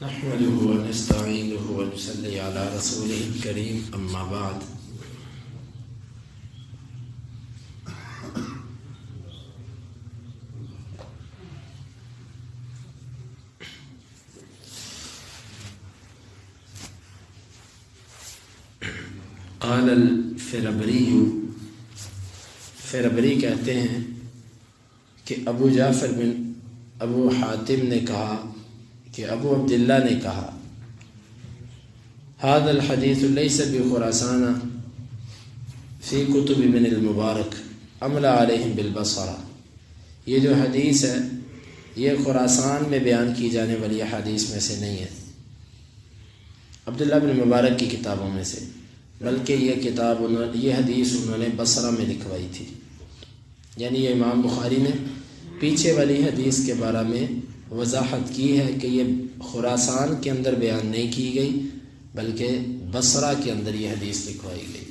نحمده ونستعينه ونصلي على رسوله الكريم أما بعد قال فربری کہتے ہیں کہ ابو جعفر بن ابو حاتم نے کہا کہ ابو عبداللہ نے کہا هذا الحديث ليس بخراسان في كتب ابن المبارک عمل علیہم بالبصرہ، یہ جو حدیث ہے یہ خراسان میں بیان کی جانے والی حدیث میں سے نہیں ہے، عبداللہ بن مبارک کی کتابوں میں سے، بلکہ یہ حدیث انہوں نے بصرہ میں لکھوائی تھی۔ یعنی یہ امام بخاری نے پیچھے والی حدیث کے بارے میں وضاحت کی ہے کہ یہ خراسان کے اندر بیان نہیں کی گئی بلکہ بصرہ کے اندر یہ حدیث لکھوائی گئی۔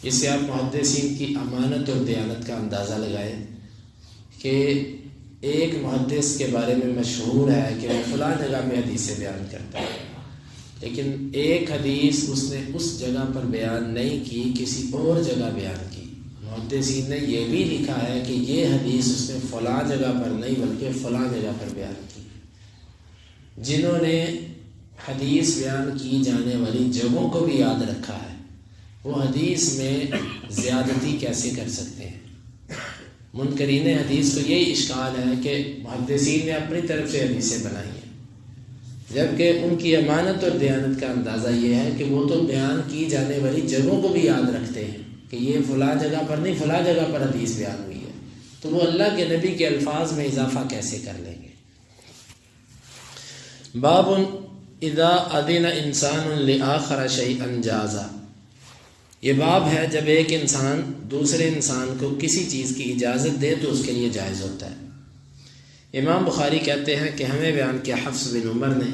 اس سے آپ محدثین کی امانت اور دیانت کا اندازہ لگائیں کہ ایک محدث کے بارے میں مشہور ہے کہ وہ فلاں جگہ میں حدیثیں بیان کرتا ہے، لیکن ایک حدیث اس نے اس جگہ پر بیان نہیں کی، کسی اور جگہ بیان کی۔ محدثین نے یہ بھی لکھا ہے کہ یہ حدیث اس نے فلاں جگہ پر نہیں بلکہ فلاں جگہ پر بیان کی۔ جنہوں نے حدیث بیان کی جانے والی جگہوں کو بھی یاد رکھا ہے وہ حدیث میں زیادتی کیسے کر سکتے ہیں؟ منکرین حدیث کو یہی اشکال ہے کہ محدثین نے اپنی طرف سے حدیثیں بنائی ہیں، جبکہ ان کی امانت اور دیانت کا اندازہ یہ ہے کہ وہ تو بیان کی جانے والی جگہوں کو بھی یاد رکھتے ہیں کہ یہ فلاں جگہ پر نہیں فلاں جگہ پر حدیث بیان ہوئی ہے، تو وہ اللہ کے نبی کے الفاظ میں اضافہ کیسے کر لیں گے؟ باب اذا اذن انسان لآخر شیئا جازا، یہ باب ہے جب ایک انسان دوسرے انسان کو کسی چیز کی اجازت دے تو اس کے لیے جائز ہوتا ہے۔ امام بخاری کہتے ہیں کہ ہمیں بیان کیا حفص بن عمر نے،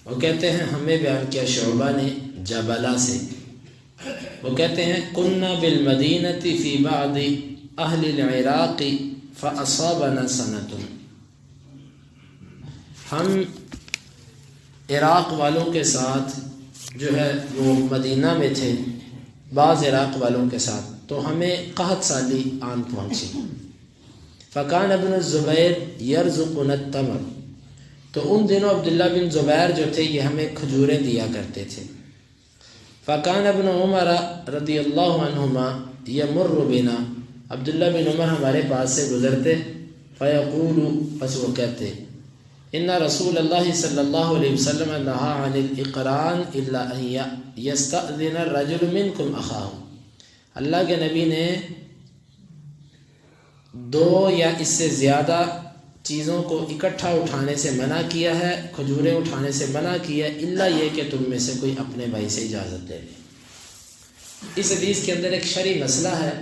وہ کہتے ہیں ہمیں بیان کیا شعبہ نے جبلہ سے، وہ کہتے ہیں کننا بالمدینۃ فی بعض اہل العراق فاصابنا سنۃ، ہم عراق والوں کے ساتھ جو ہے وہ مدینہ میں تھے، بعض عراق والوں کے ساتھ، تو ہمیں قحط سالی آن پہنچی۔ فکان ابن الزبیر یرزقنا التمر، تو ان دنوں عبداللہ بن زبیر جو تھے یہ ہمیں کھجوریں دیا کرتے تھے۔ فکان ابن عمر رضی اللہ عنہما یمر بنا، عبداللہ بن عمر ہمارے پاس سے گزرتے، فیقول، پس وہ کہتے، ان رسول اللہ صلی اللہ علیہ وسلم نہا عن الاقران الا ان یستأذن الرجل منکم اخاہ، اللہ کے نبی نے دو یا اس سے زیادہ چیزوں کو اکٹھا اٹھانے سے منع کیا ہے، کھجوریں اٹھانے سے منع کیا ہے، الا یہ کہ تم میں سے کوئی اپنے بھائی سے اجازت لے لے۔ اس حدیث کے اندر ایک شرعی مسئلہ ہے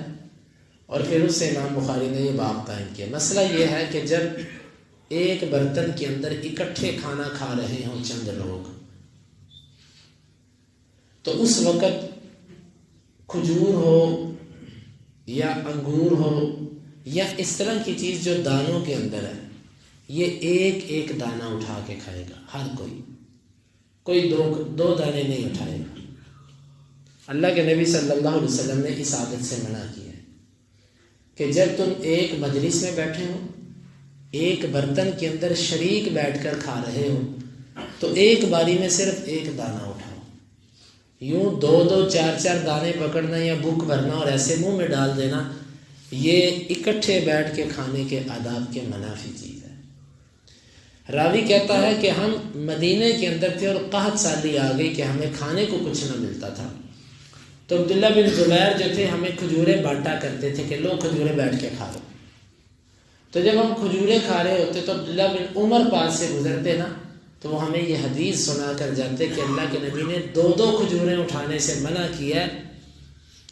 اور پھر اس سے امام بخاری نے یہ باب قائم کیا۔ مسئلہ یہ ہے کہ جب ایک برتن کے اندر اکٹھے کھانا کھا رہے ہوں چند لوگ، تو اس وقت کھجور ہو یا انگور ہو یا اس طرح کی چیز جو دانوں کے اندر ہے، یہ ایک ایک دانہ اٹھا کے کھائے گا، ہر کوئی دو دانے نہیں اٹھائے گا۔ اللہ کے نبی صلی اللہ علیہ وسلم نے اس عادت سے منع کیا ہے کہ جب تم ایک مجلس میں بیٹھے ہو، ایک برتن کے اندر شریک بیٹھ کر کھا رہے ہو، تو ایک باری میں صرف ایک دانہ اٹھاؤ، یوں دو چار دانے پکڑنا یا بھوک بھرنا اور ایسے منہ میں ڈال دینا، یہ اکٹھے بیٹھ کے کھانے کے آداب کے منافی چیز ہے۔ راوی کہتا ہے کہ ہم مدینے کے اندر تھے اور قحط سالی آ گئی کہ ہمیں کھانے کو کچھ نہ ملتا تھا، تو عبداللہ بن زبیر جو تھے ہمیں کھجوریں بانٹا کرتے تھے کہ لو کھجوریں بیٹھ کے کھا لو۔ تو جب ہم کھجوریں کھا رہے ہوتے تو عبداللہ بن عمر پاس سے گزرتے نا، تو وہ ہمیں یہ حدیث سنا کر جاتے کہ اللہ کے نبی نے دو کھجوریں اٹھانے سے منع کیا ہے،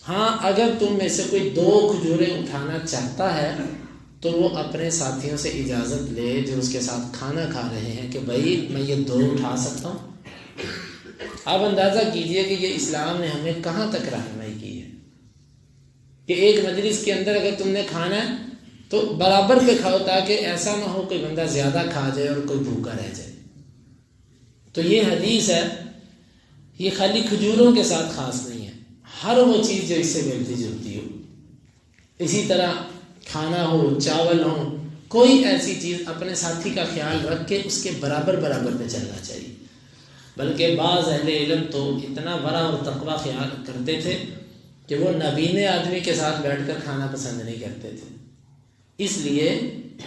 ہاں اگر تم میں سے کوئی دو کھجوریں اٹھانا چاہتا ہے تو وہ اپنے ساتھیوں سے اجازت لے جو اس کے ساتھ کھانا کھا رہے ہیں کہ بھائی میں یہ دو اٹھا سکتا ہوں۔ آپ اندازہ کیجئے کہ یہ اسلام نے ہمیں کہاں تک رہنمائی کی ہے کہ ایک مجلس کے اندر اگر تم نے کھانا ہے تو برابر پہ کھاؤ، تاکہ ایسا نہ ہو کوئی بندہ زیادہ کھا جائے اور کوئی بھوکا رہ جائے۔ تو یہ حدیث ہے، یہ خالی کھجوروں کے ساتھ خاص نہیں ہے، ہر وہ چیز جو اس سے ملتی جلتی ہو. اسی طرح کھانا ہو، چاول ہو، کوئی ایسی چیز اپنے ساتھی کا خیال رکھ کے اس کے برابر پہ چلنا چاہیے. بلکہ بعض اہل علم تو اتنا ورع اور تقویٰ خیال کرتے تھے کہ وہ نابینے آدمی کے ساتھ بیٹھ کر کھانا پسند نہیں کرتے تھے، اس لیے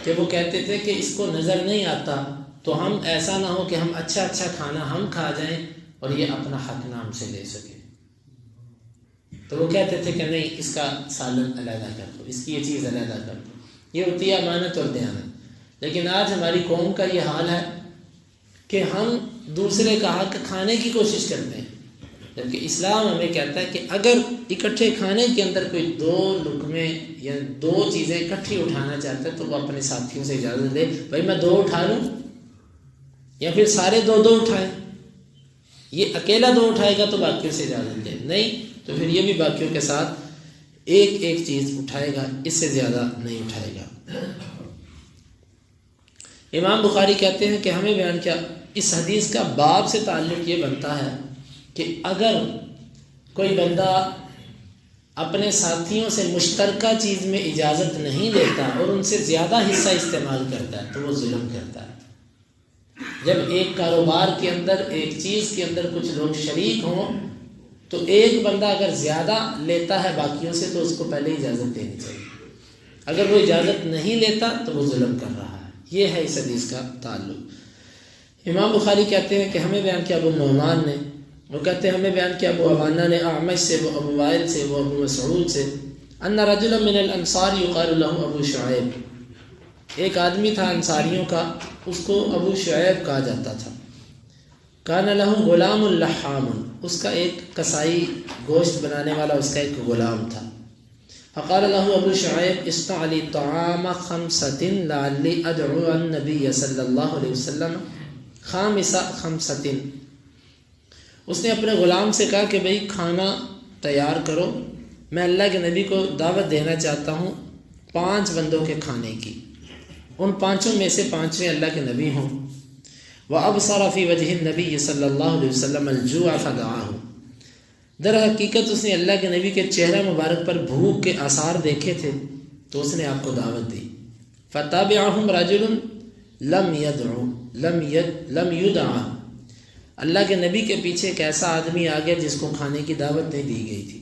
کہ وہ کہتے تھے کہ اس کو نظر نہیں آتا تو ہم ایسا نہ ہو کہ ہم اچھا کھانا ہم کھا جائیں اور یہ اپنا حق نہ ہم سے لے سکے. تو وہ کہتے تھے کہ نہیں، اس کا سالن علیحدہ کر دو، اس کی یہ چیز علیحدہ کر دو. یہ ہوتی ہے امانت اور دیانت. لیکن آج ہماری قوم کا یہ حال ہے کہ ہم دوسرے کا حق کھانے کی کوشش کرتے ہیں، جبکہ اسلام ہمیں کہتا ہے کہ اگر اکٹھے کھانے کے اندر کوئی 2 لقمے یا 2 چیزیں اکٹھی اٹھانا چاہتا ہے تو وہ اپنے ساتھیوں سے اجازت دے، بھائی میں 2 اٹھا لوں یا پھر سارے 2 اٹھائیں. یہ اکیلا 2 اٹھائے گا تو باقیوں سے اجازت دے، نہیں تو پھر یہ بھی باقیوں کے ساتھ ایک چیز اٹھائے گا، اس سے زیادہ نہیں اٹھائے گا. امام بخاری کہتے ہیں کہ ہمیں بیان کیا اس حدیث کا باب سے تعلق یہ بنتا ہے کہ اگر کوئی بندہ اپنے ساتھیوں سے مشترکہ چیز میں اجازت نہیں لیتا اور ان سے زیادہ حصہ استعمال کرتا ہے تو وہ ظلم کرتا ہے. جب ایک کاروبار کے اندر، ایک چیز کے اندر کچھ لوگ شریک ہوں تو ایک بندہ اگر زیادہ لیتا ہے باقیوں سے تو اس کو پہلے اجازت دینی چاہیے. اگر وہ اجازت نہیں لیتا تو وہ ظلم کر رہا ہے. یہ ہے اس حدیث کا تعلق. امام بخاری کہتے ہیں کہ ہمیں بیان کیا ابو نعمان نے، وہ کہتے ہیں ہمیں بیان کیا ابو عوانہ نے اعمش سے، وہ ابو وائل سے، وہ ابو مسعود سے، ان رجلا من الانصار یقال له ابو شعیب، ایک آدمی تھا انصاریوں کا، اس کو ابو شعیب کہا جاتا تھا. کان له غلام لحام، اس کا ایک کسائی گوشت بنانے والا اس کا ایک غلام تھا. فقال له ابو شعیب اصنع لي طعام 5 لعلی ادعو النبی صلی اللہ علیہ وسلم خامس 5. اس نے اپنے غلام سے کہا کہ بھئی کھانا تیار کرو، میں اللہ کے نبی کو دعوت دینا چاہتا ہوں 5 بندوں کے کھانے کی، ان 5 میں سے 5ویں اللہ کے نبی ہوں. وَأَبْصَرَ فِي وَجْهِ النَّبِيِّ صلی اللہ علیہ وسلم الجوع فدعاه، در حقیقت اس نے اللہ کے نبی کے چہرہ مبارک پر بھوک کے آثار دیکھے تھے تو اس نے آپ کو دعوت دی. فَتَابِعَهُمْ رَجُلٌ لم يدع، اللہ کے نبی کے پیچھے ایک ایسا آدمی آ گیا جس کو کھانے کی دعوت نہیں دی گئی تھی.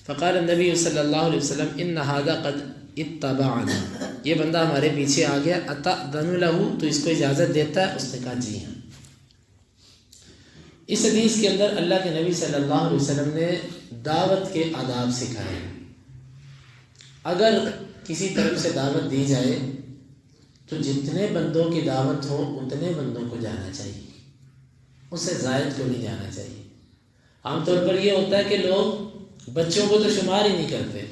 فقال النبی صلی اللہ علیہ وسلم ان هذا قد اتبعنا، یہ بندہ ہمارے پیچھے آ گیا. اتأذن له، تو اس کو اجازت دیتا ہے؟ اس نے کہا جی ہاں. اس حدیث کے اندر اللہ کے نبی صلی اللہ علیہ وسلم نے دعوت کے آداب سکھائے. اگر کسی طرف سے دعوت دی جائے تو جتنے بندوں کی دعوت ہو اتنے بندوں کو جانا چاہیے، اس سے زائد کو نہیں جانا چاہیے. عام طور پر یہ ہوتا ہے کہ لوگ بچوں کو تو شمار ہی نہیں کرتے.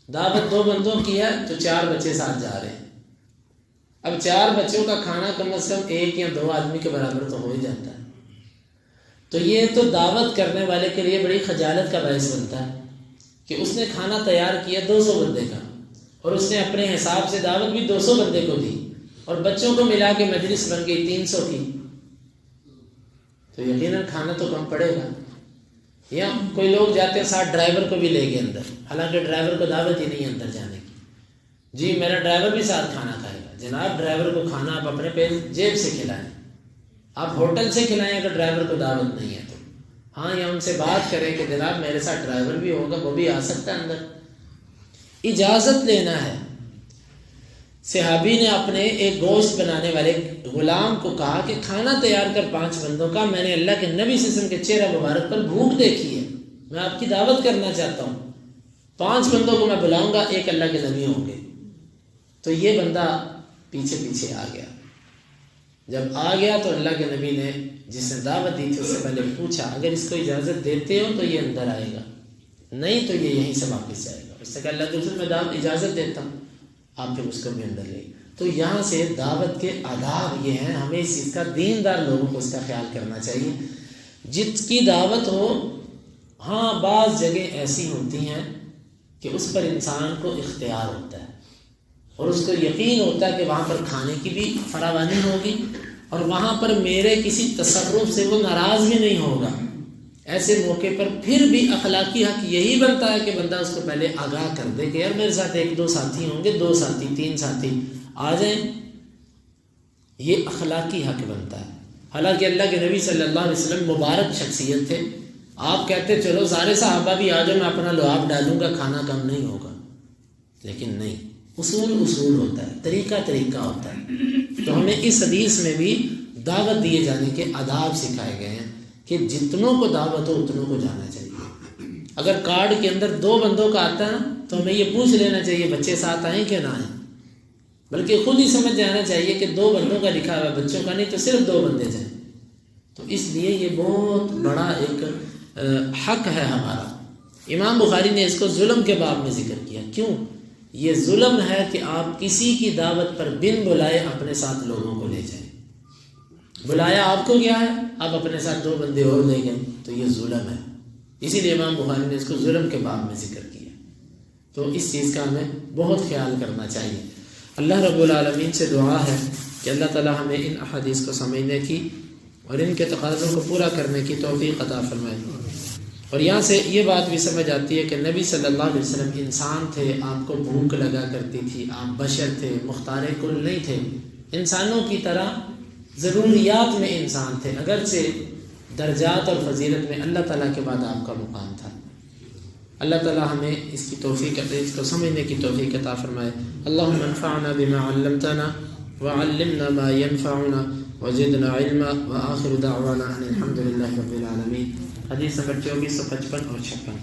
دعوت 2 بندوں کی ہے تو 4 بچے ساتھ جا رہے ہیں. اب 4 بچوں کا کھانا کم از کم 1 یا 2 آدمی کے برابر تو ہو ہی جاتا ہے. تو یہ تو دعوت کرنے والے کے لیے بڑی خجالت کا باعث بنتا ہے کہ اس نے کھانا تیار کیا 200 بندے کا اور اس نے اپنے حساب سے دعوت بھی 200 بندے کو دی اور بچوں کو ملا کے مجلس بن گئی 300 کی، تو یقیناً کھانا تو کم پڑے گا. یا کوئی لوگ جاتے ہیں ساتھ ڈرائیور کو بھی لے گئے اندر، حالانکہ ڈرائیور کو دعوت ہی نہیں اندر جانے کی. جی میرا ڈرائیور بھی ساتھ کھانا کھائے گا. جناب ڈرائیور کو کھانا آپ اپنے جیب سے کھلائیں، آپ ہوٹل سے کھلائیں اگر ڈرائیور کو دعوت نہیں ہے تو. ہاں یا ان سے بات کریں کہ جناب میرے ساتھ ڈرائیور بھی ہوگا، وہ بھی آ سکتا ہے اندر. اجازت لینا ہے. صحابی نے اپنے ایک گوشت بنانے والے غلام کو کہا کہ کھانا تیار کر 5 بندوں کا، میں نے اللہ کے نبی صلی اللہ علیہ وسلم کے چہرہ مبارک پر بھوک دیکھی ہے، میں آپ کی دعوت کرنا چاہتا ہوں. 5 بندوں کو میں بلاؤں گا، 1 اللہ کے نبی ہوں گے. تو یہ بندہ پیچھے پیچھے آ گیا. جب آ گیا تو اللہ کے نبی نے جس نے دعوت دی تھی اس سے پہلے پوچھا اگر اس کو اجازت دیتے ہو تو یہ اندر آئے گا، نہیں تو یہ یہیں سے واپس جائے گا. اس نے کہا اللہ کے رسول میں اجازت دیتا ہوں، آپ پھر اس کو بھی اندر لے. تو یہاں سے دعوت کے آداب یہ ہیں، ہمیں اس چیز کا دیندار لوگوں کو اس کا خیال کرنا چاہیے. جس کی دعوت ہو، ہاں بعض جگہ ایسی ہوتی ہیں کہ اس پر انسان کو اختیار ہوتا ہے اور اس کو یقین ہوتا ہے کہ وہاں پر کھانے کی بھی فراوانی ہوگی اور وہاں پر میرے کسی تصرف سے وہ ناراض بھی نہیں ہوگا، ایسے موقع پر پھر بھی اخلاقی حق یہی بنتا ہے کہ بندہ اس کو پہلے آگاہ کر دے کہ یار میرے ساتھ 1-2 ساتھی ہوں گے، 2 ساتھی 3 ساتھی آ جائیں، یہ اخلاقی حق بنتا ہے۔ حالانکہ اللہ کے نبی صلی اللہ علیہ وسلم مبارک شخصیت تھے، آپ کہتے چلو سارے صحابہ بھی آ جائیں، میں اپنا لعاب ڈالوں گا، کھانا کم نہیں ہوگا، لیکن نہیں، اصول ہوتا ہے، طریقہ ہوتا ہے۔ تو ہمیں اس حدیث میں بھی دعوت دیے جانے کے آداب سکھائے گئے ہیں کہ جتنوں کو دعوت ہو اتنوں کو جانا چاہیے۔ اگر کارڈ کے اندر 2 بندوں کا آتا ہے تو ہمیں یہ پوچھ لینا چاہیے بچے ساتھ آئیں کہ نہ آئیں، بلکہ خود ہی سمجھ جانا چاہیے کہ 2 بندوں کا لکھا ہوا ہے، بچوں کا نہیں، تو صرف 2 بندے جائیں۔ تو اس لیے یہ بہت بڑا ایک حق ہے ہمارا۔ امام بخاری نے اس کو ظلم کے باب میں ذکر کیا۔ کیوں؟ یہ ظلم ہے کہ آپ کسی کی دعوت پر بن بلائے اپنے ساتھ لوگوں کو لے جائیں۔ بلایا آپ کو کیا ہے، آپ اپنے ساتھ 2 بندے اور لے گئے، تو یہ ظلم ہے۔ اسی لیے امام بخاری نے اس کو ظلم کے باب میں ذکر کیا۔ تو اس چیز کا ہمیں بہت خیال کرنا چاہیے۔ اللہ رب العالمین سے دعا ہے کہ اللہ تعالی ہمیں ان احادیث کو سمجھنے کی اور ان کے تقاضوں کو پورا کرنے کی توفیق عطا فرمائے۔ اور یہاں سے یہ بات بھی سمجھ آتی ہے کہ نبی صلی اللہ علیہ وسلم انسان تھے، آپ کو بھوک لگا کرتی تھی، آپ بشر تھے، مختار کل نہیں تھے، انسانوں کی طرح ضروریات میں انسان تھے، اگرچہ درجات اور فضیلت میں اللہ تعالیٰ کے بعد آپ کا مقام تھا۔ اللہ تعالیٰ ہمیں اس کی توفیق اس کو سمجھنے کی توفیق عطا فرمائے۔ اللہم انفعنا بما علمتنا وعلمنا ما ينفعنا وزدنا علما وآخر دعوانا ان الحمد للہ رب العالمین۔ حدیث نمبر 2455 اور 56۔